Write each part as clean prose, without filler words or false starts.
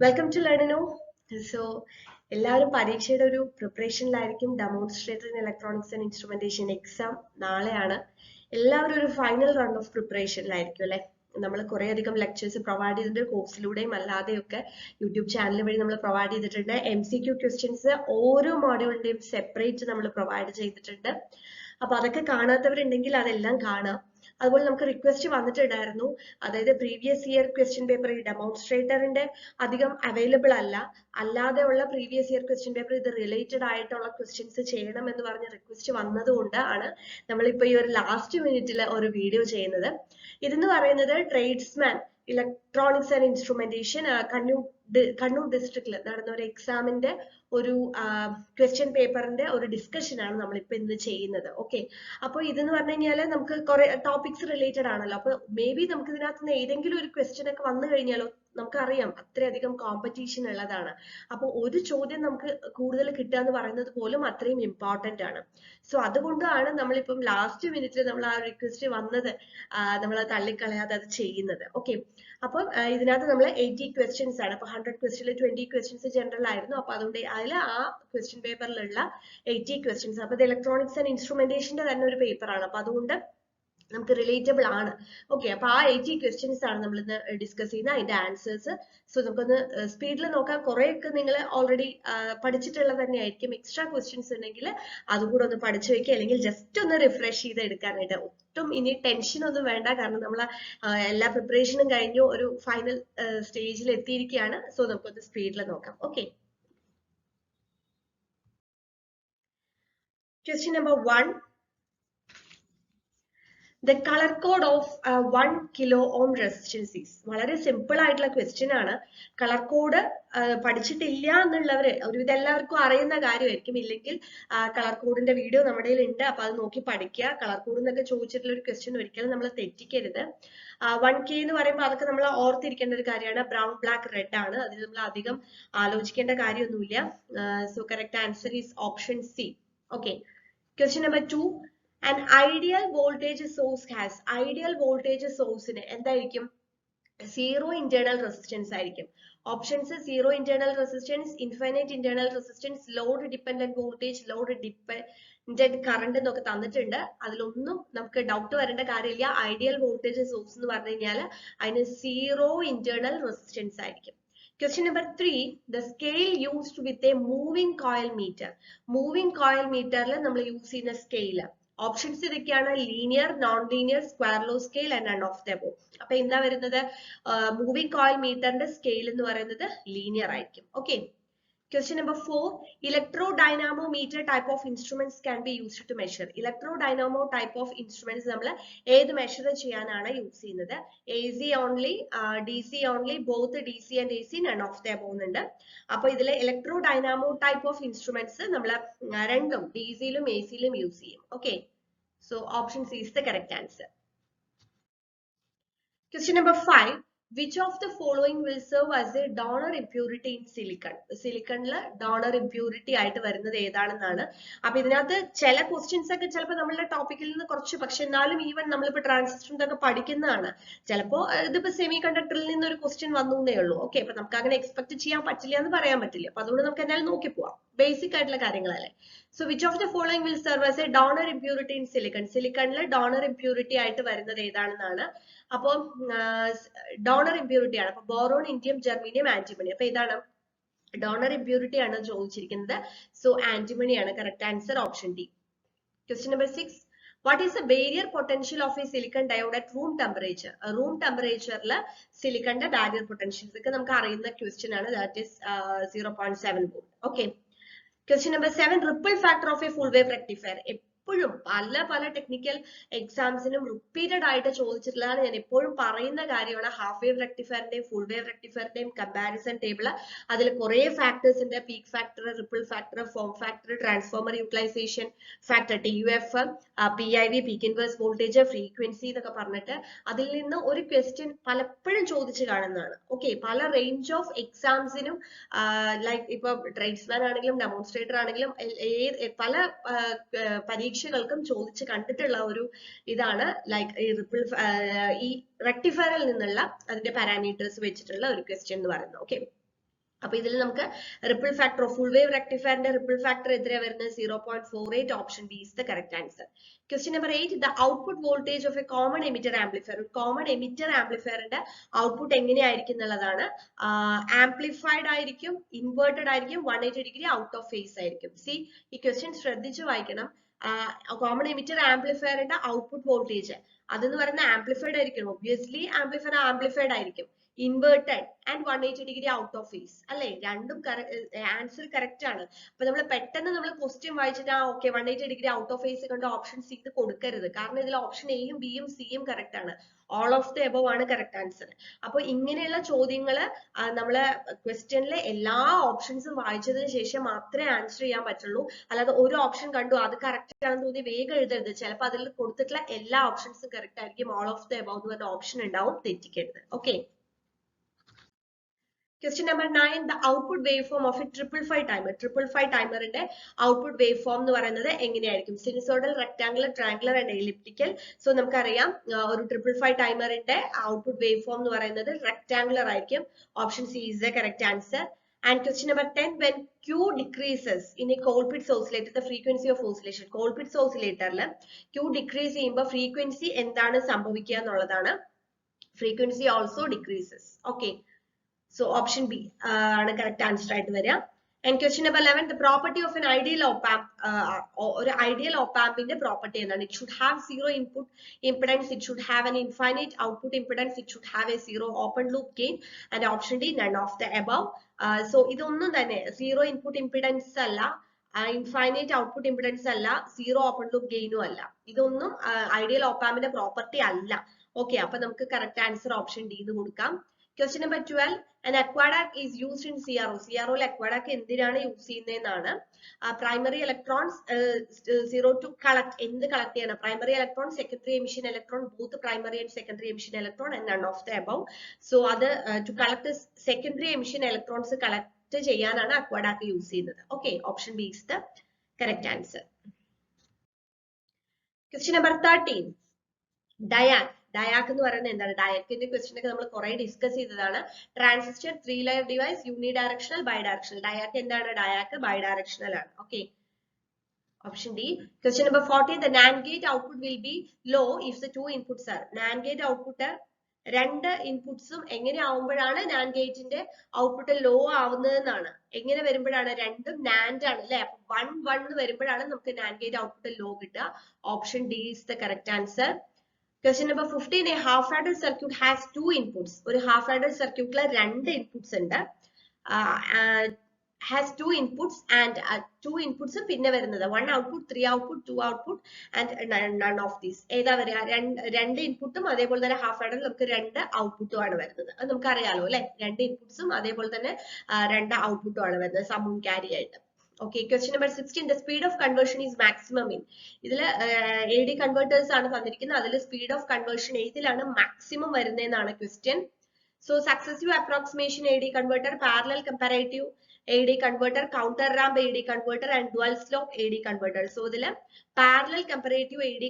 Welcome to Learnino. So, എല്ലാവരും പരീക്ഷയുടെ ഒരു പ്രിപ്പറേഷനിലായിരിക്കും. Demonstrator in electronics and instrumentation exam നാളെയാണ്. എല്ലാവരും ഒരു ഫൈനൽ റൺ ഓഫ് പ്രിപ്പറേഷനിലായിരിക്കും അല്ലെ. നമ്മൾ കുറെ അധികം ലെക്ചേഴ്സ് പ്രൊവൈഡ് ചെയ്തിട്ടുണ്ട് കോഴ്സിലൂടെയും അല്ലാതെയൊക്കെ യൂട്യൂബ് ചാനൽ വഴി നമ്മൾ പ്രൊവൈഡ് ചെയ്തിട്ടുണ്ട്. MCQ ക്വസ്റ്റ്യൻസ് ഓരോ മോഡ്യൂളിന്റെയും സെപ്പറേറ്റ് നമ്മൾ പ്രൊവൈഡ് ചെയ്തിട്ടുണ്ട്. അപ്പൊ അതൊക്കെ കാണാത്തവരുണ്ടെങ്കിൽ അതെല്ലാം കാണാം. അതുപോലെ നമുക്ക് റിക്വസ്റ്റ് വന്നിട്ടുണ്ടായിരുന്നു, അതായത് പ്രീവിയസ് ഇയർ ക്വസ്റ്റ്യൻ പേപ്പർ ഈ ഡെമോൺസ്ട്രേറ്ററിന്റെ അധികം അവൈലബിൾ അല്ലാതെയുള്ള പ്രീവിയസ് ഇയർ ക്വസ്റ്റ്യൻ പേപ്പർ ഇത് റിലേറ്റഡ് ആയിട്ടുള്ള ക്വസ്റ്റ്യൻസ് ചെയ്യണം എന്ന് പറഞ്ഞ റിക്വസ്റ്റ് വന്നതുകൊണ്ട് ആണ് നമ്മളിപ്പോ ഈ ഒരു ലാസ്റ്റ് മിനിറ്റിൽ ഒരു വീഡിയോ ചെയ്യുന്നത്. ഇതെന്ന് പറയുന്നത് tradesman electronics and instrumentation Kannur ഡിസ്ട്രിക്റ്റിൽ നടന്ന ഒരു എക്സാമിന്റെ ഒരു ക്വസ്റ്റ്യൻ പേപ്പറിന്റെ ഒരു ഡിസ്കഷൻ ആണ് നമ്മളിപ്പോ ഇന്ന് ചെയ്യുന്നത്. ഓക്കെ, അപ്പോൾ ഇതെന്ന് പറഞ്ഞു കഴിഞ്ഞാൽ നമുക്ക് കുറെ ടോപ്പിക്സ് റിലേറ്റഡ് ആണല്ലോ. അപ്പൊ മേ ബി നമുക്ക് ഇതിനകത്ത് നിന്ന് ഏതെങ്കിലും ഒരു ക്വസ്റ്റ്യൻ ഒക്കെ വന്നു കഴിഞ്ഞാലോ, നമുക്കറിയാം അത്രയധികം കോമ്പറ്റീഷൻ ഉള്ളതാണ്. അപ്പൊ ഒരു ചോദ്യം നമുക്ക് കൂടുതൽ കിട്ടുക എന്ന് പറയുന്നത് പോലും അത്രയും ഇമ്പോർട്ടന്റ് ആണ്. സോ അതുകൊണ്ടാണ് നമ്മളിപ്പം ലാസ്റ്റ് മിനിറ്റിൽ നമ്മൾ ആ റിക്വസ്റ്റ് വന്നത് നമ്മൾ തള്ളിക്കളയാതെ അത് ചെയ്യുന്നത്. ഓക്കെ, അപ്പം ഇതിനകത്ത് നമ്മൾ 80 ക്വസ്റ്റ്യൻസ് ആണ്. അപ്പൊ 100 ക്വസ്റ്റ്യനിൽ 20 ക്വസ്റ്റ്യൻസ് ജനറൽ ആയിരുന്നു. അപ്പൊ അതുകൊണ്ട് അതിൽ ആ ക്വസ്റ്റ്യൻ പേപ്പറിലുള്ള 80 ക്വസ്റ്റ്യൻസ്, അപ്പൊ ഇത് ഇലക്ട്രോണിക്സ് ആൻഡ് ഇൻസ്ട്രുമെന്റേഷന്റെ തന്നെ ഒരു പേപ്പർ ആണ്. അപ്പൊ അതുകൊണ്ട് നമുക്ക് റിലേറ്റബിൾ ആണ്. ഓക്കെ, അപ്പൊ ആ 80 ക്വസ്റ്റ്യൻസ് ആണ് നമ്മൾ ഇന്ന് ഡിസ്കസ് ചെയ്യുന്നത്, അതിന്റെ ആൻസേഴ്സ്. സോ നമുക്കൊന്ന് സ്പീഡിൽ നോക്കാം. കുറെയൊക്കെ നിങ്ങൾ ഓൾറെഡി പഠിച്ചിട്ടുള്ളത് തന്നെയായിരിക്കും. എക്സ്ട്രാ ക്വസ്റ്റ്യൻസ് ഉണ്ടെങ്കിൽ അതുകൂടെ ഒന്ന് പഠിച്ചു വെക്കുക, അല്ലെങ്കിൽ ജസ്റ്റ് ഒന്ന് റിഫ്രഷ് ചെയ്ത് എടുക്കാനായിട്ട്. ഒട്ടും ഇനി ടെൻഷൻ ഒന്നും വേണ്ട, കാരണം നമ്മൾ എല്ലാ പ്രിപ്പറേഷനും കഴിഞ്ഞു ഒരു ഫൈനൽ സ്റ്റേജിൽ എത്തിയിരിക്കുകയാണ്. സോ നമുക്കൊന്ന് സ്പീഡിൽ നോക്കാം. Okay, question number 1. The color code of 1 kilo ohm resistance is. വളരെ സിമ്പിൾ ആയിട്ടുള്ള ക്വസ്റ്റ്യൻ ആണ്. കളർ കോഡ് പഠിച്ചിട്ടില്ല എന്നുള്ളവര് ഒരുവിധം എല്ലാവർക്കും അറിയുന്ന കാര്യമായിരിക്കും. ഇല്ലെങ്കിൽ കളർ കോഡിന്റെ വീഡിയോ നമ്മുടെ ഉണ്ട്, അപ്പൊ അത് നോക്കി പഠിക്കുക. കളർ കോഡ് എന്നൊക്കെ ചോദിച്ചിട്ടുള്ള ഒരു ക്വസ്റ്റ്യൻ ഒരിക്കലും നമ്മൾ തെറ്റിക്കരുത്. 1K എന്ന് പറയുമ്പോൾ അതൊക്കെ നമ്മൾ ഓർത്തിരിക്കേണ്ട ഒരു കാര്യമാണ്. ബ്രൗൺ, ബ്ലാക്ക്, റെഡ് ആണ്. അതിൽ നമ്മൾ അധികം ആലോചിക്കേണ്ട കാര്യമൊന്നുമില്ല. So correct answer is option C. Okay, question number 2. An ideal voltage source has. Ideal voltage source ന് എന്തായിരിക്കും? സീറോ ഇന്റേണൽ റെസിസ്റ്റൻസ് ആയിരിക്കും. Options zero internal resistance, infinite internal resistance, load dependent voltage, load dependent current എന്നൊക്കെ തന്നിട്ടുണ്ട്. അതിലൊന്നും നമുക്ക് doubt വരേണ്ട കാര്യമില്ല. Ideal voltage source എന്ന് പറഞ്ഞു കഴിഞ്ഞാൽ അതിന് സീറോ ഇന്റേണൽ റെസിസ്റ്റൻസ് ആയിരിക്കും. Question number 3. The scale used with a moving coil meter. Moving coil meter നമ്മൾ യൂസ് ചെയ്യുന്ന സ്കെയിൽ ഓപ്ഷൻസ് ഇതൊക്കെയാണ്: linear, non linear, square law scale and none of the above. അപ്പൊ എന്താ വരുന്നത്? മൂവിംഗ് കോയിൽ മീറ്ററിന്റെ സ്കെയിൽ എന്ന് പറയുന്നത് linear ആയിരിക്കും. Okay, Question number 4. Electrodynamo-meter type of instruments can be used to measure. Electrodynamo type of instruments നമ്മൾ ഏത് measure ചെയ്യാനാണ് use ചെയ്യുന്നത്? AC only, DC only, both DC and AC, none of the above ഉണ്ട്. അപ്പൊ ഇതിലെ electrodynamo type of instruments നമ്മൾ രണ്ടും DC-ലും AC-ലും use ചെയ്യും. Okay, so option C is the correct answer. Question number 5. Which of the following will serve as a donor impurity in silicon? സിലിക്കണില് donor impurity ആയിട്ട് വരുന്നത് ഏതാണെന്നാണ്. അപ്പൊ ഇതിനകത്ത് ചില ക്വസ്റ്റ്യൻസ് ഒക്കെ ചിലപ്പോൾ നമ്മളുടെ ടോപ്പിക്കിൽ നിന്ന് കുറച്ച്, പക്ഷെ എന്നാലും ഈവൻ നമ്മളിപ്പോ ട്രാൻസിസ്റ്ററിന്റെ ഒക്കെ പഠിക്കുന്നതാണ്. ചിലപ്പോ ഇതിപ്പോ സെമി കണ്ടക്ടറിൽ നിന്ന് ഒരു ക്വസ്റ്റ്യൻ വന്നു എന്നേ ഉള്ളൂ. ഓക്കെ, അപ്പൊ നമുക്ക് അങ്ങനെ എക്സ്പെക്ട് ചെയ്യാൻ പറ്റില്ല എന്ന് പറയാൻ പറ്റില്ല. അപ്പൊ അതുകൊണ്ട് നമുക്ക് എന്തായാലും നോക്കി പോവാം. ബേസിക് ആയിട്ടുള്ള കാര്യങ്ങളല്ലേ. So which of the following will serve as a donor impurity in silicon? സിലിക്കണില് ഡോണർ ഇംപ്യൂരിറ്റി ആയിട്ട് വരുന്നത് ഏതാണെന്നാണ്. അപ്പൊ ഡോണർ ഇംപ്യൂരിറ്റി ആണ്. അപ്പൊ ബോറോൺ, ഇൻഡിയം, ജെർമീനിയം, ആന്റിമണി. അപ്പൊ ഇതാണ് ഡോണർ ഇംപ്യൂരിറ്റി ആണ് ചോദിച്ചിരിക്കുന്നത്. സോ ആന്റിമണി ആണ് correct answer, option D. Question number 6. What is the barrier potential of a silicon diode at room temperature? Room temperature ല് സിലിക്കണിന്റെ barrier potential ഒക്കെ നമുക്ക് അറിയുന്ന ക്വസ്റ്റ്യൻ ആണ്. That is 0.7 volt. Okay. Question number 7. Ripple factor of a full wave rectifier. എപ്പോഴും പല technical എക്സാംസിനും repeated ആയിട്ട് ചോദിച്ചിട്ടുള്ളതാണ്. ഞാൻ എപ്പോഴും പറയുന്ന കാര്യമാണ്. ഹാഫ് വേവ് റെക്ടിഫയറിന്റെയും ഫുൾ വേവ് റെക്ടിഫയറിന്റെയും കമ്പാരിസൺ ടേബിൾ. അതിൽ കുറെ ഫാക്ടേഴ്സ് ഉണ്ട്: peak factor, ripple factor, form factor, transformer utilisation factor, TUF, PIV, peak inverse voltage, frequency എന്നൊക്കെ പറഞ്ഞിട്ട് അതിൽ നിന്ന് ഒരു ക്വസ്റ്റ്യൻ പലപ്പോഴും ചോദിച്ചു കാണുന്നതാണ്. ഓക്കെ, പല റേഞ്ച് ഓഫ് എക്സാംസിനും ലൈക്ക് ഇപ്പൊ ട്രേഡ്സ്മാൻ ആണെങ്കിലും ഡെമോൺസ്ട്രേറ്റർ ആണെങ്കിലും പല പരീക്ഷകൾക്കും ചോദിച്ച് കണ്ടിട്ടുള്ള ഒരു ഇതാണ് ലൈക്ക് ഈ റിപ്പിൾ ഈ റെക്ടിഫയറിൽ നിന്നുള്ള അതിന്റെ പാരാമീറ്റേഴ്സ് വെച്ചിട്ടുള്ള ഒരു ക്വസ്റ്റ്യൻ എന്ന് പറയുന്നത്. ഓക്കെ, അപ്പൊ ഇതിൽ നമുക്ക് റിപ്പിൾ ഫാക്ടർ ഫുൾ വേവ് റെക്ടിഫയറിന്റെ റിപ്പിൾ ഫാക്ടർ എത്രയാണ് വരുന്നത് 0.48. Option B is the correct answer. Question number 8 the output voltage of a common emitter amplifier. Common emitter ആംപ്ലിഫയറിന്റെ ഔട്ട്പുട്ട് എങ്ങനെയായിരിക്കും എന്നുള്ളതാണ്. ആംപ്ലിഫൈഡ് ആയിരിക്കും, ഇൻവേർട്ടഡ് ആയിരിക്കും, 180 ഡിഗ്രി ഔട്ട് ഓഫ് ഫേസ് ആയിരിക്കും. സി ഈ ക്വസ്റ്റ്യൻ ശ്രദ്ധിച്ചു വായിക്കണം. കോമൺ എമിറ്റർ ആംപ്ലിഫയറിന്റെ ഔട്ട്പുട്ട് വോൾട്ടേജ് അതെന്ന് പറയുന്ന ആംപ്ലിഫൈഡ് ആയിരിക്കും. ഒബ്വിയസ്ലി ആംപ്ലിഫൈഡ് ആയിരിക്കും. Inverted and 180 degree out of face അല്ലെ, രണ്ടും ആൻസർ കറക്റ്റ് ആണ്. അപ്പൊ നമ്മൾ പെട്ടെന്ന് നമ്മൾ ക്വസ്റ്റ്യൻ വായിച്ചിട്ട് okay 180 degree out of face കണ്ട് ഓപ്ഷൻ സി കൊടുക്കരുത്. കാരണം ഇതിൽ ഓപ്ഷൻ എയും ബിയും സിയും കറക്റ്റ് ആണ്. ഓൾ ഓഫ് ദി എബവ് ആണ് കറക്റ്റ് ആൻസർ. അപ്പൊ ഇങ്ങനെയുള്ള ചോദ്യങ്ങള് നമ്മളെ ക്വസ്റ്റ്യനിലെ എല്ലാ ഓപ്ഷൻസും വായിച്ചതിന് ശേഷം മാത്രമേ ആൻസർ ചെയ്യാൻ പറ്റുള്ളൂ. അല്ലാതെ ഒരു ഓപ്ഷൻ കണ്ടു അത് കറക്റ്റ് ആണെന്ന് തോന്നി വേഗം എഴുതരുത്. ചിലപ്പോൾ അതിൽ കൊടുത്തിട്ടുള്ള എല്ലാ ഓപ്ഷൻസും കറക്റ്റ് ആയിരിക്കും. ഓൾ ഓഫ് ദി എബവ് എന്ന് പറഞ്ഞ ഓപ്ഷൻ ഉണ്ടാവും, തെറ്റിക്കരുത്. Okay. Question number 9 the output waveform of a 555 timer. 555 ടൈമറിന്റെ ഔട്ട്പുട്ട് വേവ് ഫോം എന്ന് പറയുന്നത് എങ്ങനെയായിരിക്കും? Sinusoidal, rectangular, triangular and elliptical. So നമുക്കറിയാം ഒരു 555 ടൈമറിന്റെ ഔട്ട്പുട്ട് വേവ് ഫോം എന്ന് പറയുന്നത് റെക്ടാംഗുലർ ആയിരിക്കും. Option C is the correct answer. And question number 10 when Q decreases in a Colpitts oscillator the frequency of oscillation. Colpitts oscillatorൽ Q decrease ചെയ്യുമ്പോൾ frequency എന്താണ് സംഭവിക്കുക എന്നുള്ളതാണ്. Frequency also decreases. Okay. So option B ആണ് correct answer ആയിട്ട് വരിക. And question number 11 the property of an ideal op amp ഒരു ideal op ampന്റെ property എന്താണ്? It should have zero input impedance, it should have an infinite output impedance, it should have a zero open loop gain, and option D none of the above. So ഇതൊന്നും തന്നെ zero input impedance അല്ല, infinite output impedance അല്ല, zero open loop ഗെയിനും അല്ല. ഇതൊന്നും ideal ഓപ്പ് ആമ്പിന്റെ property അല്ല. Okay, അപ്പൊ നമുക്ക് കറക്റ്റ് ആൻസർ ഓപ്ഷൻ ഡി എന്ന് കൊടുക്കാം. Question number 12 an aqueduct is used in CRO. CRO ൽ aqueduct എന്തിനാണ് യൂസ് ചെയ്യുന്നതെന്നാണ്. Primary electrons zero to collect, എന്ത് കളക്ട് ചെയ്യണം? Primary electron, secondary emission electron, both primary and secondary emission electron and none of the above. So അത് to collect secondary emission electrons collect ചെയ്യാനാണ് aqueduct use ചെയ്യുന്നത്. Okay, option B is the correct answer. Question number 13 diac. Diac എന്ന് പറയുന്നത് എന്താണ്? ഡയാക്കിന്റെ question ഒക്കെ നമ്മൾ കുറെ discuss ചെയ്തതാണ്. Transistor, 3 layer device, unidirectional, bidirectional. Diac എന്താണ്? ഡയാക് ബൈഡയറക്ഷണൽ ആണ്. Okay, option D. Question number 14 the NAND gate output will be low if the two inputs are. NAND gate output രണ്ട് ഇൻപുട്സും എങ്ങനെ ആവുമ്പോഴാണ് NAND ഗേറ്റിന്റെ output law ആവുന്നതെന്നാണ്. എങ്ങനെ വരുമ്പോഴാണ്? രണ്ടും NAND ആണ് അല്ലെ, അപ്പൊ 1 1 വരുമ്പോഴാണ് നമുക്ക് NAND ഗേറ്റ് ഔട്ട്പുട്ട് ലോ കിട്ടുക. Option D is the correct answer. Question number 15 a half adder circuit has two inputs. ഒരു half adder circuitൽ രണ്ട് ഇൻപുട്സ് ഉണ്ട്. has two inputs and two inputs പിന്നെ വരുന്നത് 1 output, 3 output, 2 output and none of these. ഏതാ വരിക? രണ്ട് ഇൻപുട്ടും അതേപോലെ തന്നെ ഹാഫ് ആഡറിൽ നമുക്ക് രണ്ട് ഔട്ട്പുട്ടും ആണ് വരുന്നത്. അത് നമുക്ക് അറിയാലോ അല്ലെ, രണ്ട് ഇൻപുട്സും അതേപോലെ തന്നെ രണ്ട് ഔട്ട്പുട്ടും ആണ് വരുന്നത് സമ്മും ക്യാരി ആയിട്ട്. Okay, question number 16 the speed of conversion is maximum in. ഇതിൽ AD converters ആണ് തന്നിരിക്കുന്നത്. അതിൽ speed of conversion ഏതിലാണ് maximum വരുന്നതെന്നാണ് question. So successive approximation AD converter, parallel comparative AD converter, counter ramp AD converter and dual slope AD converter. So ഇതിൽ parallel comparative AD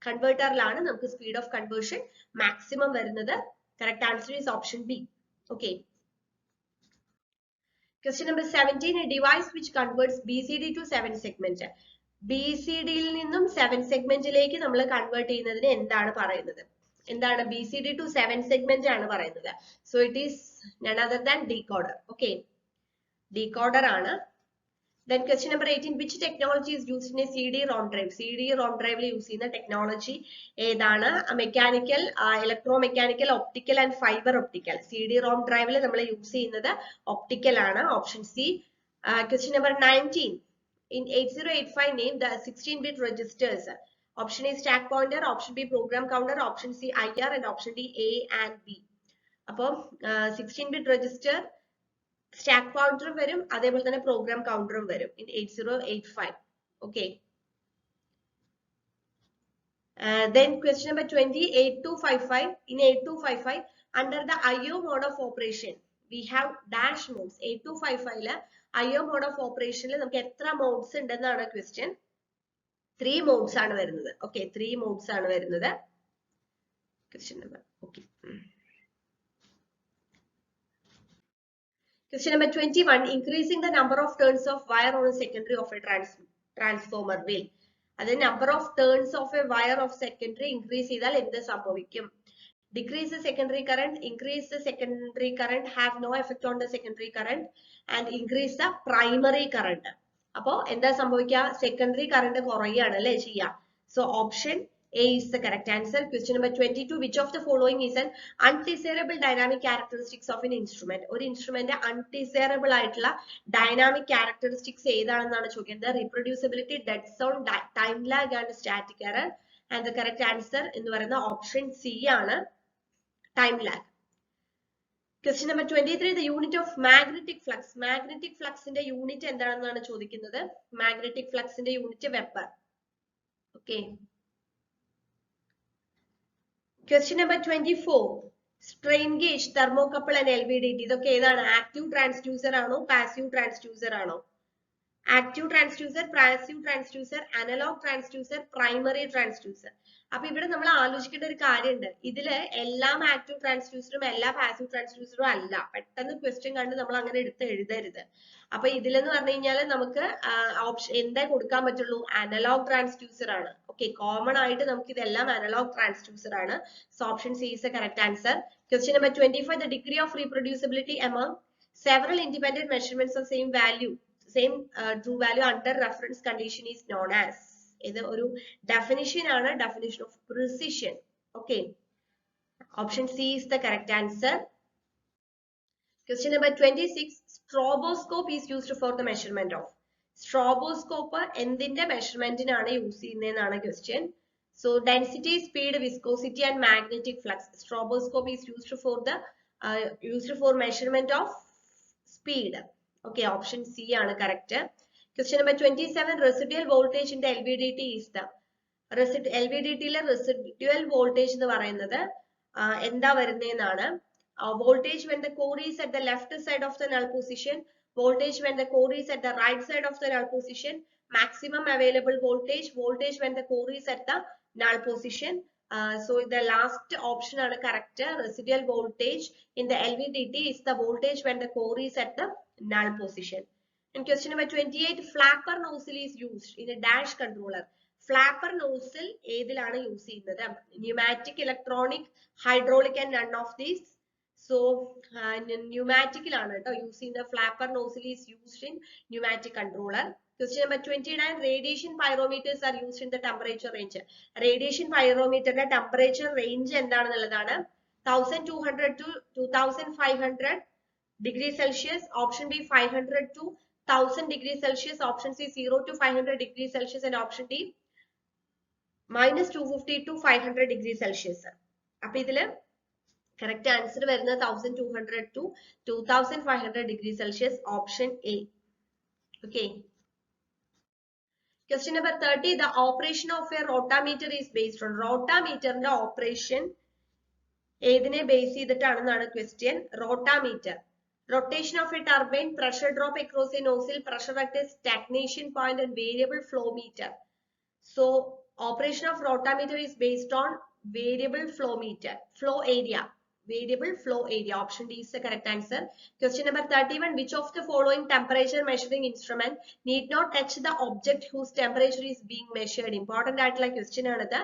converterലാണ് നമുക്ക് speed of conversion maximum വരുന്നത്. Correct answer is option B. Okay. Question number 17 a device which converts BCD to 7 segment. BCD യിൽ നിന്നും 7 സെഗ്മെന്റിലേക്ക് നമ്മൾ convert ചെയ്യുന്നതിന് എന്താണ് പറയുന്നത്? എന്താണ്? BCD to 7 segment ആണ് പറയുന്നത്. So it is none other than decoder. Okay, decoder ആണ്. Then question number 18 which technology is used in a CD-ROM drive? CD-ROM drive ൽ യൂസ് ചെയ്യുന്ന ടെക്നോളജി ഏതാണ്? Mechanical, electromechanical, optical and fibre optical. CD-ROM drive ൽ നമ്മൾ use ചെയ്യുന്നത് optical ആണ്. Option C. Question number 19 in 8085 name the 16-bit registers. Option A stack pointer, option B program counter, option C IR and option D A and B. അപ്പോൾ 16-bit register stack pointer വരും, അതേപോലെ തന്നെ program counter വരും in 8085. Okay. Then question number 20 8255 in 8255 under the IO mode of operation we have dash modes. 8255 ല് IO mode of operation ൽ നമുക്ക് എത്ര modes ഉണ്ടെന്നാണ് question. 3 modes ആണ് വരുന്നത്. Okay, 3 modes ആണ് വരുന്നത്. Question number. Okay. Question number 21, increasing the number of turns of wire on a secondary of a transformer will. The number of turns of a wire of secondary increase ചെയ്താൽ എന്ത് സംഭവിക്കും? Decrease the secondary current, increase the secondary current, have no effect on the secondary current, and increase the primary current. അപ്പോ എന്താ സംഭവിക്കുക? Secondary current കുറയാണ് അല്ലേ ചെയ്യുക. So option A is the correct answer. Question number 22, which of the following is an undesirable dynamic characteristics of an instrument? ഒരു instrument undesirable ആയിട്ടുള്ള dynamic characteristics ഏതാണെന്നാണ് ചോദിക്കുന്നത്. Reproducibility, dead zone, time lag and static error. And the correct answer എന്ന് പറയുന്ന option C ആണ്, time lag. Question number 23, the unit of magnetic flux. Magnetic flux ന്റെ unit എന്താണെന്നാണ് ചോദിക്കുന്നത്. Magnetic flux ന്റെ unit Weber. Okay. Question number 24, strain gauge, thermocouple and LVDT. ഇതൊക്കെ ഏതാണ്? Active transducer ആണോ passive transducer ആണോ? Active transducer, passive transducer, analog transducer, primary transducer. അപ്പൊ ഇവിടെ നമ്മൾ ആലോചിക്കേണ്ട ഒരു കാര്യമുണ്ട്. ഇതില് എല്ലാം ആക്റ്റീവ് ട്രാൻസ്ഡ്യൂസറും എല്ലാ പാസീവ് ട്രാൻസ്ഡ്യൂസറും അല്ല. പെട്ടെന്ന് ക്വസ്റ്റ്യൻ കണ്ട് നമ്മൾ അങ്ങനെ എടുത്ത് എഴുതരുത്. അപ്പൊ ഇതിലെന്ന് പറഞ്ഞു കഴിഞ്ഞാൽ നമുക്ക് ഓപ്ഷൻ എന്താ കൊടുക്കാൻ പറ്റുള്ളൂ? അനലോഗ് ട്രാൻസ്ഡ്യൂസർ ആണ്. ഓക്കെ, കോമൺ ആയിട്ട് നമുക്ക് ഇതെല്ലാം അനലോഗ് ട്രാൻസ്ഡ്യൂസർ ആണ്. So option C is the correct answer. Question number 25, the degree of reproducibility among several independent measurements of same value, same true value under reference condition is known as. ഇത് ഒരു definition ആണ്, definition of precision. Okay, option C is the correct answer. Question number 26, stroboscope is used for the measurement of. Stroboscope എന്തിന്റെ മെഷർമെന്റിനാണ് use ചെയ്യുന്നതെന്നാണ് question. So density, speed, viscosity and magnetic flux. Stroboscope is used for measurement of speed. Okay, option C ആണ് correct. Question number 27, residual voltage in the LVDT is the. LVDT യിലെ residual voltage എന്ന് പറയുന്നത് എന്താ വരുന്നതെന്നാണ്. Voltage when the core is at the left side of the null position, voltage when the core is at the right side of the null position, maximum available voltage, voltage when the core is at the null position. So the last option are correct. Residual voltage in the LVDT is the voltage when the core is at the null position. In question number 28, flapper nozzle is used in a dash controller. Flapper nozzle ഏതിലാണ് use ചെയ്യുന്നത്? Pneumatic, electronic, hydraulic and none of these. So pneumatic ലാണ് കേട്ടോ use ചെയ്യുന്നത്. Flapper nozzle is used in pneumatic controller. Question number 29, radiation pyrometers are used in the temperature range. Radiation pyrometer ന്റെ temperature range എന്താണെന്നുള്ളതാണ് 1200 to 2500 degrees Celsius. Option B 500 to 1000 degrees Celsius. Option C 0 to 500 degrees Celsius and option D minus 250 to 500 degrees Celsius. അപ്പൊ ഇതില് correct answer വരുന്നത് 1200 to 2500 degrees Celsius. Option A. Okay. Question number 30, the operation of a rotameter is based on. Rotameter ന്റെ operation ഏതിനെ base ചെയ്തിട്ടാണെന്നാണ് question. Rotameter. Rotation of a turbine, pressure drop across a nozzle, pressure at a stagnation point and variable flow meter. So operation of rotameter is based on variable flow meter, flow area, variable flow area. Option D is the correct answer. Question number 31, which of the following temperature measuring instrument need not touch the object whose temperature is being measured? Important ആയിട്ടുള്ള question ആണത്.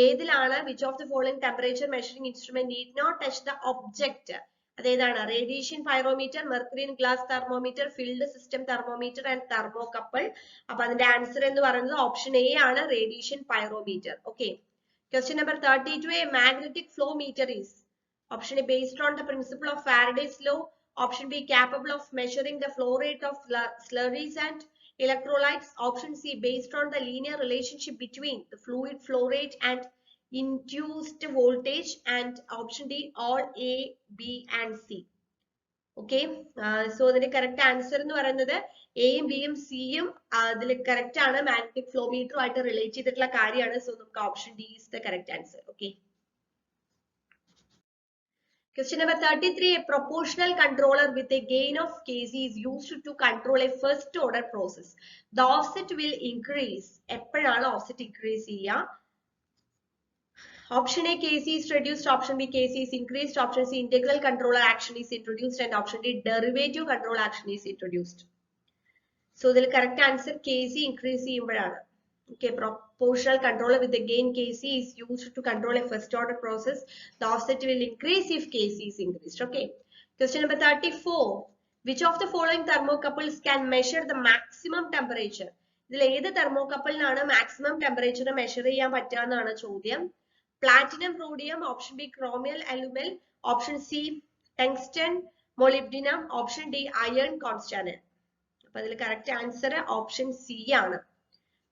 ഏതിലാണ് which of the following temperature measuring instrument need not touch the object? അതേതാണ്? Radiation pyrometer, mercury glass thermometer, filled system thermometer and thermocouple. അപ്പൊ അതിന്റെ answer എന്ന് പറയുന്നത് option A ആണ്, radiation pyrometer. Okay. Question number 32, a magnetic flow meter is. Option A based on the principle of Faraday's law. Option B capable of measuring the flow rate of slurries and electrolytes. Option C based on the linear relationship between the fluid flow rate and induced voltage. And option D all A, B and C. Okay, so the correct answer എന്ന് പറയുന്നത് എയും ബിയും സിയും അതിൽ correct ആണ്. Magnetic flow മീറ്ററുമായിട്ട് relate ചെയ്തിട്ടുള്ള കാര്യമാണ്. So നമുക്ക് option D is the correct answer. Okay. Question number 33, a proportional controller with a gain of kc is used to control a first order process. The offset will increase. എപ്പോഴാണ് offset increase ചെയ്യുക? Option A, Kc is reduced. Option B, Kc is increased. Option C, integral controller action is introduced. And option D, derivative control action is introduced. So the correct answer Kc increase ചെയ്യുമ്പോഴാണ്. Okay, proportional controller with the gain Kc is used to control a first order process. The offset will increase if Kc is increased. Okay. Question number 34. Which of the following thermocouples can measure the maximum temperature? ഇതിൽ ഏത് തെർമോകപ്പിളിനാണ് maximum temperature measure ചെയ്യാൻ പറ്റുക എന്നാണ് ചോദ്യം. Platinum, rhodium, option B chromel alumel, option C tungsten molybdenum, option D iron constantan. അപ്പൊ അതിൽ correct answer option C ആണ്,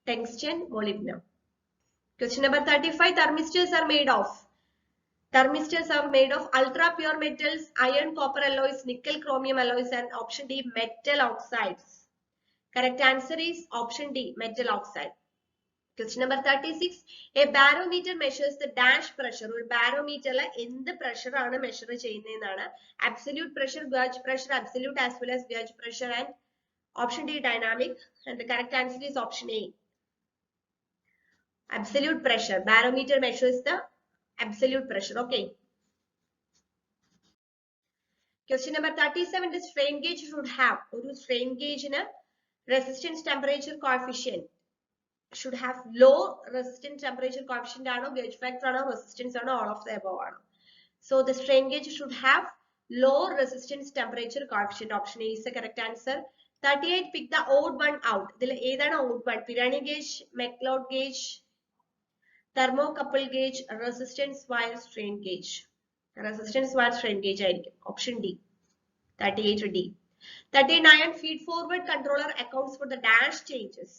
tungsten, molybdenum. Question number 35. Thermistors are made of. Thermistors are made of ultra pure metals, iron, copper alloys, nickel, chromium alloys, and option D, metal oxides. Correct answer is option D, metal oxide. Question number 36. A barometer measures the dash pressure. ഒരു barometer എന്ത് pressure ആണ് measure ചെയ്യുന്നതെന്നാണ്. Absolute pressure, gauge pressure, absolute as well as gauge pressure, and option D, dynamic. And the correct answer is option A. Absolute pressure. Barometer measures the absolute pressure. Okay. Question number 37. The strain gauge should have. Or strain gauge in a resistance temperature coefficient should have low resistance temperature coefficient. Gauge factor, resistance, all of the above. So the strain gauge should have low resistance temperature coefficient. Option A is the correct answer. 38. Pick the odd one out. This is the odd one. Pirani gauge, McLeod gauge, thermocouple gauge, resistance wire strain gauge. Resistance wire strain gauge ആയിരിക്കും. Option D. 38 D. 39. Feed forward controller accounts for the dash changes.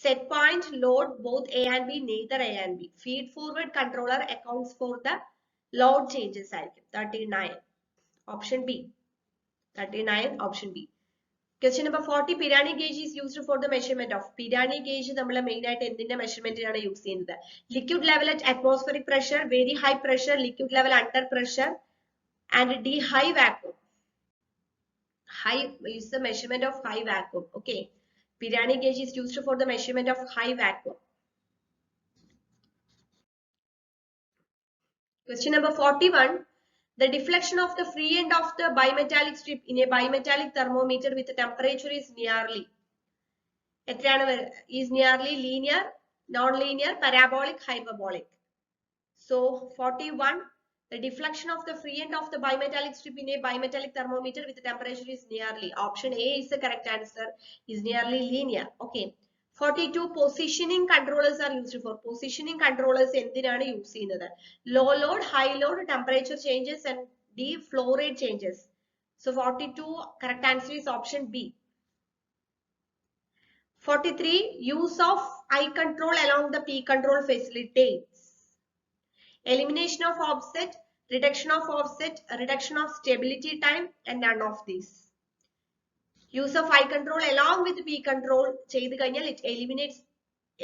Set point, load, both A and B, neither A and B. Feed forward controller accounts for the load changes ആയിരിക്കും. 39. Option B. 39. Option B. Question number 40. Pirani gauge is used for the measurement of. Pirani gauge നമ്മൾ main ആയിട്ട് എന്തിന്റെ മെഷർമെന്റിനാണ് use ചെയ്യുന്നത്? Liquid level at atmospheric pressure, very high pressure, liquid level under pressure, and D, high vacuum. High is the measurement of high vacuum. Okay. Pirani gauge is used for the measurement of high vacuum. Question number 41. The deflection of the free end of the bimetallic strip in a bimetallic thermometer with the temperature is nearly linear, non-linear, parabolic, hyperbolic. So 41. The deflection of the free end of the bimetallic strip in a bimetallic thermometer with the temperature is nearly. Option A is the correct answer. Is nearly linear. Okay. 42. Positioning controllers are used for. Positioning controllers എന്തിനാണ് use ചെയ്യുന്നത്? Low load, high load, temperature changes, and D, flow rate changes. So 42. Correct answer is option B. 43. Use of eye control along the P control facilitates elimination of offset, reduction of offset, reduction of stability time, and none of these. Use of eye control along with P control ചെയ്തു കഴിഞ്ഞാൽ it eliminates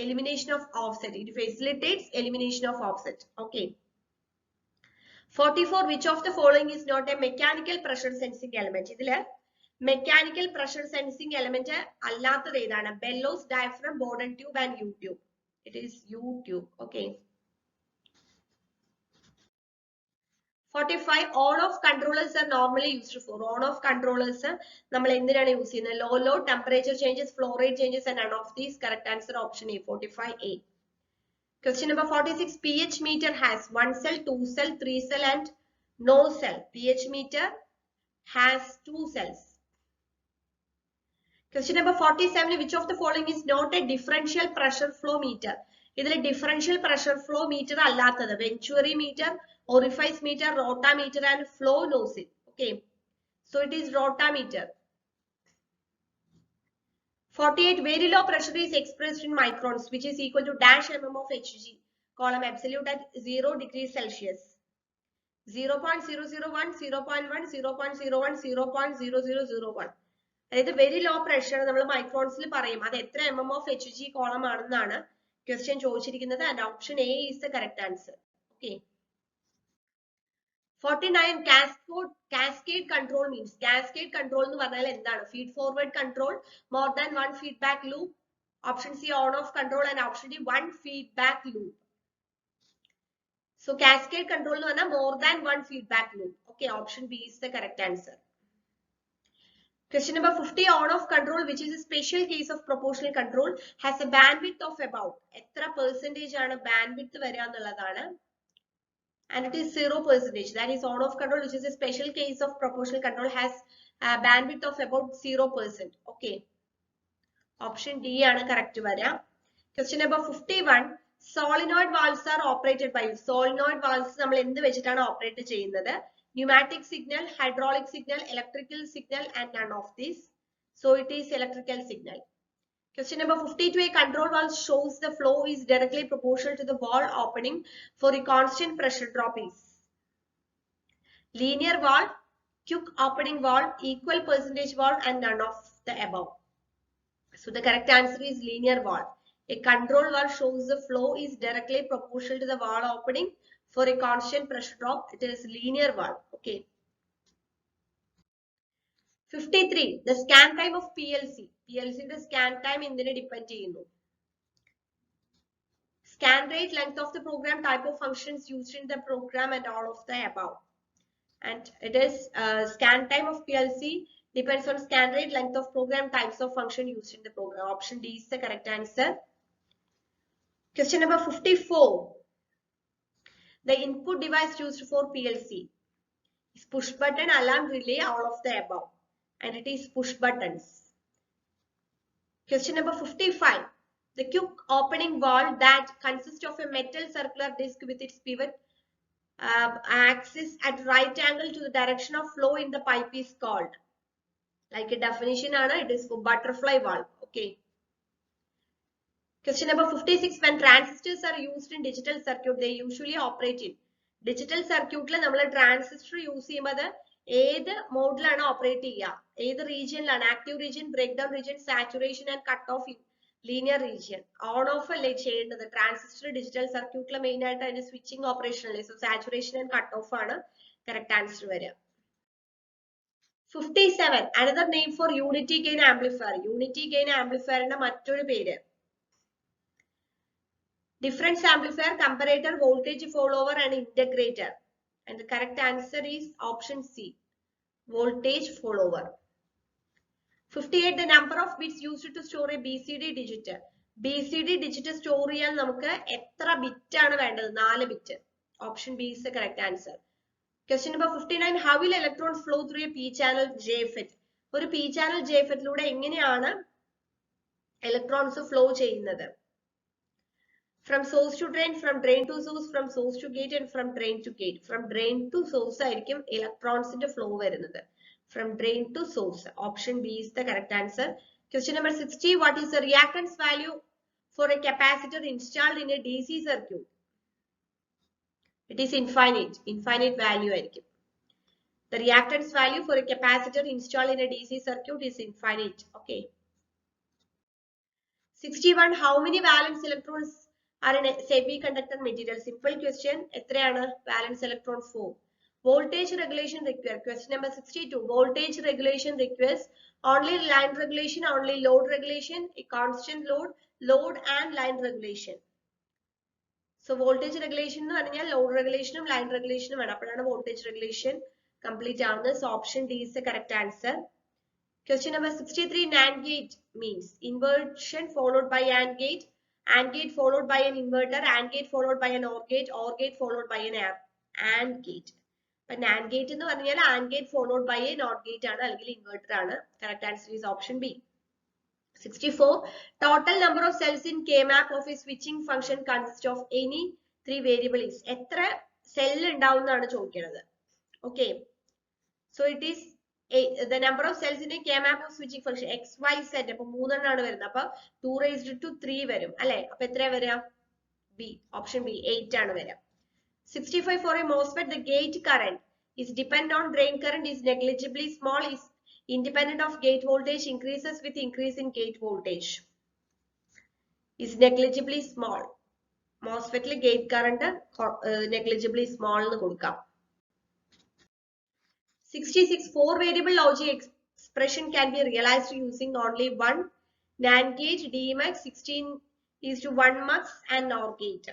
elimination of offset. It facilitates elimination of offset. Okay. 44. Which of the following is not a mechanical pressure sensing element? ഇതില് mechanical pressure sensing element അല്ലാത്തത് ഏതാണ്? Bellows, diaphragm, Bourdon tube, and U tube. It is U tube. Okay. 45. On-off controllers are normally used for. On-off controllers നമ്മൾ എന്തിനാണ് use ചെയ്യുന്നത്? Low load, temperature changes, flow rate changes, and none of these. Correct answer option A. 45A. Question number 46. pH meter has 1 cell, 2 cell, 3 cell, and no cell. pH meter has 2 cells. Question number 47. Which of the following is not a differential pressure flow meter? ഇതിൽ differential pressure flow meter അല്ലാത്തത് Venturi meter, orifice meter, rotameter, and flow nozzle. Okay. So it is rotameter. 48. Very low pressure is expressed in microns, which is equal to dash mm of Hg. Column absolute at 0 degrees Celsius. 0.001, 0.1, 0.01, 0.0001. അതായത് very low pressure നമ്മൾ മൈക്രോൺസിൽ പറയും. അത് എത്ര mm of Hg column ആണെന്നാണ് question ചോദിച്ചിരിക്കുന്നത്. And option A is the correct answer. Okay. 49. Cascade control means. Cascade control എന്ന് പറഞ്ഞാൽ എന്താണ്? Feed forward control, more than one feedback loop. Option C, on off control, and option D, one feedback loop. So cascade control എന്ന് പറഞ്ഞാൽ more than one feedback loop. Okay, option B is the correct answer. Question number 50, on-off control, which is a special case of proportional control, has a bandwidth of about എത്ര percentage ആണ് bandwidth വരിക എന്നുള്ളതാണ്. And it is 0%. That is on-off control, which is a special case of proportional control, has a bandwidth of about 0%. Okay. Option D ആണ് correct വരിക. Question number 51. Solenoid valves are operated by solenoid valves നമ്മൾ എന്ത് വെച്ചിട്ടാണ് operate ചെയ്യുന്നത്? Pneumatic signal, hydraulic signal, electrical signal, and none of these. So it is electrical signal. Question number 52. A control valve shows the flow is directly proportional to the valve opening for a constant pressure drop is linear valve, quick opening valve, equal percentage valve, and none of the above. So the correct answer is linear valve. A control valve shows the flow is directly proportional to the valve opening for a constant pressure drop. It is linear valve. Okay. 53. The scan time of PLC. PLC the scan time എന്തിനെ depend ചെയ്യുന്നു? Scan rate, length of the program, type of functions used in the program, and all of the above. And it is scan time of PLC depends on scan rate, length of program, types of function used in the program. Option D is the correct answer. Question number 54. The input device used for PLC is push button, alarm, relay, all of the above. And it is push buttons. Question number 55. The quick opening valve that consists of a metal circular disc with its pivot axis at right angle to the direction of flow in the pipe is called. Like a definition, it is for butterfly valve. Okay. Question number 56. When transistors are used in digital circuit, they usually operate in digital circuit. We use transistor use ഏത് മോഡിലാണ് operate ചെയ്യുക, ഏത് റീജിയനിലാണ്? Active region, breakdown region, saturation and cut off linear region. On off അല്ലേ ചെയ്യേണ്ടത്? Transistor digital സർക്യൂട്ടിലെ main ആയിട്ട് അതിന്റെ switching operation അല്ലേ. So saturation and cut off ആണ് കറക്റ്റ് ആൻസർ വരിക. 57. Another name for unity gain amplifier. Unity gain amplifier മറ്റൊരു പേര് difference amplifier, comparator, voltage follower, and integrator. And the correct answer is option C, voltage follower. 58. The number of bits used to store a BCD digit. BCD digit store ചെയ്യാൻ നമുക്ക് എത്ര bit ആണ് വേണ്ടത്? 4 bit. Option B is the correct answer. Question number 59. How will electrons flow through a P channel JFET? ഒരു P channel JFET ലൂടെ എങ്ങനെയാണ് electrons flow ചെയ്യുന്നത്? From source to drain, from drain to source, from source to gate, and from drain to gate. From drain to source ആയിരിക്കും electrons flow വരുന്നത്. From drain to source. Option B is the correct answer. Question number 60. What is the reactance value for a capacitor installed in a DC circuit? It is infinite. Infinite value ആയിരിക്കും. The reactance value for a capacitor installed in a DC circuit is infinite. Okay. 61. How many valence electrons are in a semiconductor material? Simple question. എത്രയാണ് valence electrons? 4. Voltage regulation requires. Question number 62. Voltage regulation requires only line regulation, only load regulation, a constant load, load and line regulation. So voltage regulation എന്ന് പറഞ്ഞാൽ load regulation ഉം line regulation ഉം വേണം. അപ്പോഴാണ് voltage regulation complete ആവുന്നത്. So option D is the correct answer. Question number 63. NAND gate means inversion followed by AND gate followed by an inverter, AND gate followed by an OR gate followed by an AND gate. But NAND gate എന്ന് പറഞ്ഞാൽ AND gate followed by a NOT gate ആണ്, അല്ലെങ്കിൽ inverter ആണ്. Correct answer is option B. 64. Total number of cells in K-map of a switching function consists of any 3 variables. എത്ര cell ഉണ്ടാവും എന്നാണ് ചോദിക്കുന്നത്. Okay. So it is the number of cells in a K-map of switching function x, y, z. അപ്പോൾ 3 എണ്ണമാണ് വരുന്നത്. അപ്പോൾ 2 raised to 3 വരും അല്ലേ? അപ്പോൾ എത്രയാ വരിക? B. Option B. 8 ആണ് വരിക. 65. For a MOSFET, the gate current is dependent on drain current is negligibly small, is independent of gate voltage, increases with increase in gate voltage. Is negligibly small. MOSFET le gate current negligibly small എന്ന് കൊടുക്കാം. 66. 4 variable logic expression can be realized using only one NAND gate, DMX, 16:1 mux, and NOR gate.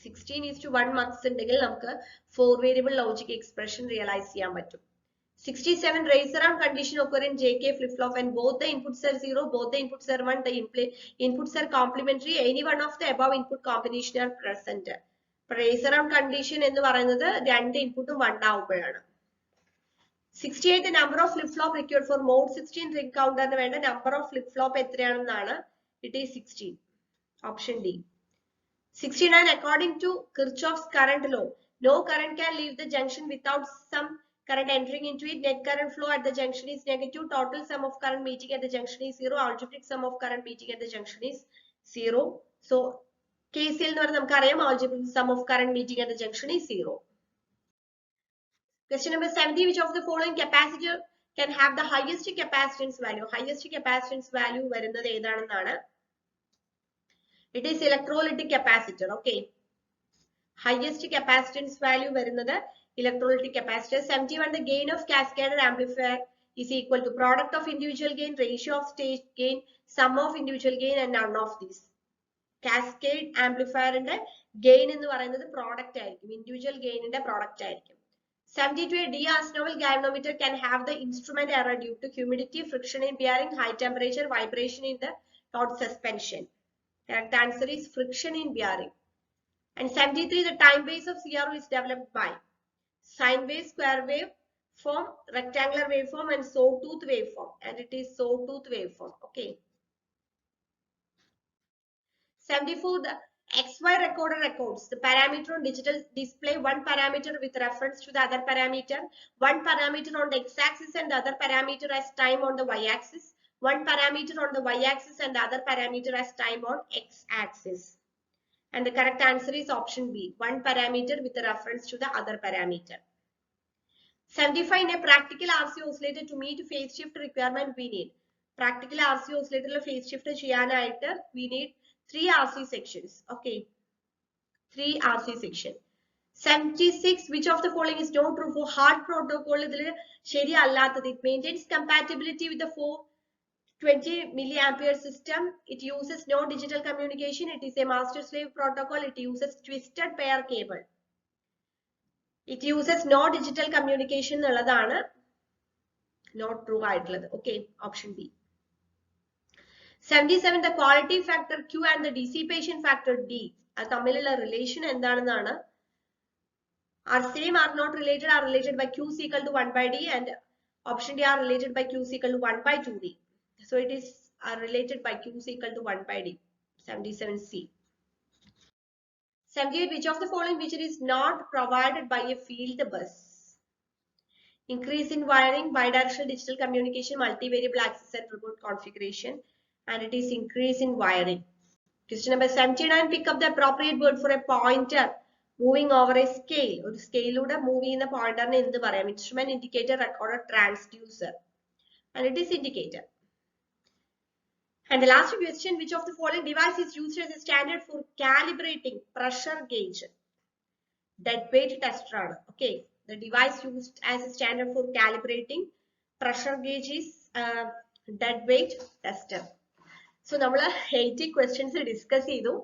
16:1 marks ഉണ്ടെങ്കിൽ നമുക്ക് 4 variable logic expression realize ചെയ്യാൻ പറ്റും. 67 raise around condition occur in JK flip-flop when both the inputs are 0, both the inputs are 1, the inputs are complementary, any one of the above input combination are present. Raise around condition എന്ന് പറയുന്നത് രണ്ട് ഇൻപുട്ടും 1 ആവുമ്പോഴാണ്. 68 the number of flip-flop required for mode 16 ring counter വേണ്ട number of flip-flop എത്രയാണെന്നാണ്. It is 16. Option D. 69 according to Kirchhoff's current law, no current can leave the junction without some current entering into it. Net current flow at the junction is negative. Total sum of current meeting at the junction is 0. Algebraic sum of current meeting at the junction is 0. So KCL എന്ന് പറഞ്ഞാൽ നമുക്കറിയാം algebraic sum of current meeting at the junction is 0. Question number 70. Which of the following capacitor can have the highest capacitance value? Highest capacitance value വരുന്നത് ഏതാണെന്നാണ്. It is electrolytic capacitor. Okay. Highest capacitance value വരുന്നത് electrolytic capacitor. 71. The gain of cascader amplifier is equal to product of individual gain, ratio of stage gain, sum of individual gain, and none of these. Cascade amplifier ന്റെ gain എന്ന് പറയുന്നത് product ആയിരിക്കും, individual gain ന്റെ product ആയിരിക്കും. 72. A D-Arsnoval galvanometer can have the instrument error due to humidity, friction in bearing, high temperature, vibration in the rod suspension. Correct answer is friction in bearing. And 73. The time base of CRO is developed by sine wave, square wave form, rectangular waveform, and sawtooth waveform. And it is sawtooth waveform. Okay. 74. The XY recorder records the parameter on digital display, one parameter with reference to the other parameter, one parameter on the x-axis and the other parameter as time on the y-axis, one parameter on the y-axis and the other parameter as time on x-axis. And the correct answer is option B, one parameter with a reference to the other parameter. 75. In a practical RC oscillator to meet phase shift requirement, we need practical RC oscillator phase shift ചെയ്യാനായിട്ട് we need 3 RC sections. Okay, 3 RC section. 76. Which of the following is not true for hard protocol? ഇതിൽ ശരിയല്ലാത്തത്. It maintains compatibility with the 420 milliampere system. It uses no digital communication. It is a master slave protocol. It uses twisted pair cable. It uses no digital communication എന്നുള്ളതാണ് not true ആയിട്ടുള്ളത്. Okay, option B. 77. The quality factor Q and the dissipation factor D അത് തമ്മിലുള്ള relation എന്താണെന്നാണ്. Are same, are not related, are related by Q is equal to 1 by D, and option D are related by Q is equal to 1 by 2D. So it is are related by Q is equal to 1 by D. 77C. 78. Which of the following feature is not provided by a field bus? Increase in wiring, bidirectional digital communication, multivariable access and remote configuration, and it is increase in wiring. Question number 79. Pick up the appropriate word for a pointer moving over a scale. ഒരു സ്കെയിലൂടെ move ചെയ്യുന്ന പോയിന്ററിനെ എന്ത് പറയാം? Instrument, indicator, recorder, transducer, and it is indicator. And the last question, which of the following device is used as a standard for calibrating pressure gauge? Dead weight tester. Okay, the device used as a standard for calibrating pressure gauge is dead weight tester. So നമ്മൾ 80 questions discuss ചെയ്തു.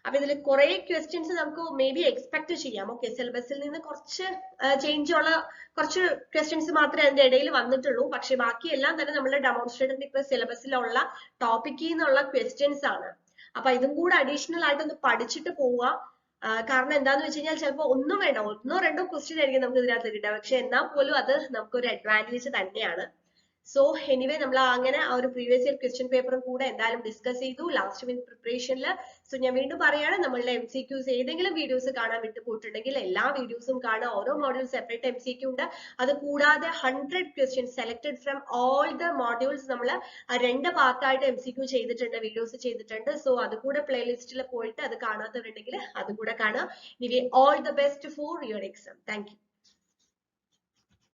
അപ്പൊ ഇതിൽ കുറെ questions നമുക്ക് may be expect ചെയ്യാം. Okay, സിലബസിൽ നിന്ന് കുറച്ച് ചേഞ്ച് ഉള്ള കുറച്ച് ക്വസ്റ്റ്യൻസ് മാത്രമേ അതിന്റെ ഇടയിൽ വന്നിട്ടുള്ളൂ. പക്ഷെ ബാക്കിയെല്ലാം തന്നെ നമ്മുടെ ഡെമോൺസ്ട്രേറ്ററിന്റെ ഇപ്പൊ സിലബസിലുള്ള ടോപ്പിക്കിൽ നിന്നുള്ള ക്വസ്റ്റ്യൻസ് ആണ്. അപ്പൊ ഇതും കൂടെ അഡീഷണൽ ആയിട്ട് ഒന്ന് പഠിച്ചിട്ട് പോവുക. കാരണം എന്താന്ന് വെച്ച് കഴിഞ്ഞാൽ ചിലപ്പോൾ ഒന്നും വേണ്ട, ഒന്നോ രണ്ടോ ക്വസ്റ്റ്യൻ ആയിരിക്കും നമുക്ക് ഇതിനകത്ത് കിട്ടുക. പക്ഷെ എന്നാൽ പോലും അത് നമുക്കൊരു അഡ്വാൻറ്റേജ് തന്നെയാണ്. സോ എനിവേ നമ്മൾ അങ്ങനെ ആ ഒരു പ്രീവിയസ് ഇയർ ക്വസ്റ്റ്യൻ പേപ്പറും കൂടെ എന്തായാലും ഡിസ്കസ് ചെയ്തു ലാസ്റ്റ് മിനിറ്റ് പ്രിപ്പറേഷനിൽ. സോ ഞാൻ വീണ്ടും പറയാണ്, നമ്മളുടെ MCQs ഏതെങ്കിലും വീഡിയോസ് കാണാൻ വിട്ടു പോയിട്ടുണ്ടെങ്കിൽ എല്ലാ വീഡിയോസും കാണുക. ഓരോ മോഡ്യൂൾ സെപ്പറേറ്റ് MCQ ഉണ്ട്. അത് കൂടാതെ 100 questions selected from all the modules നമ്മൾ 2 പാർട്ടായിട്ട് MCQ ചെയ്തിട്ടുണ്ട്, വീഡിയോസ് ചെയ്തിട്ടുണ്ട്. സോ അതുകൂടെ പ്ലേലിസ്റ്റിൽ പോയിട്ട് അത് കാണാത്തവരുണ്ടെങ്കിൽ അതുകൂടെ കാണുക. Anyway all the best for your exam. Thank you.